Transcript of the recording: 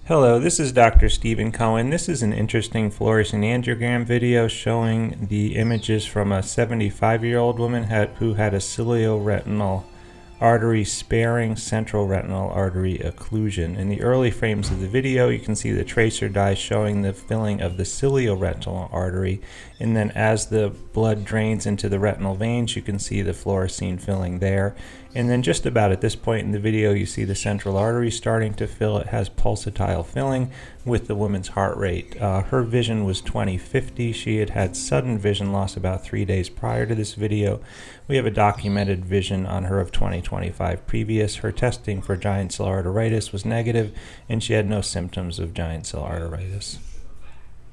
Hello, this is Dr. Stephen Cohen. This is an interesting fluorescein angiogram video showing the images from a 75-year-old woman who had a cilioretinal artery sparing central retinal artery occlusion. In the early frames of the video, you can see the tracer dye showing the filling of the cilioretinal artery, and then as the blood drains into the retinal veins, you can see the fluorescein filling there. And then just about at this point in the video, you see the central artery starting to fill. It has pulsatile filling with the woman's heart rate. Her vision was 20/50. She had had sudden vision loss about 3 days prior to this video. We have a documented vision on her of 20/25 previous. Her testing for giant cell arteritis was negative, and she had no symptoms of giant cell arteritis.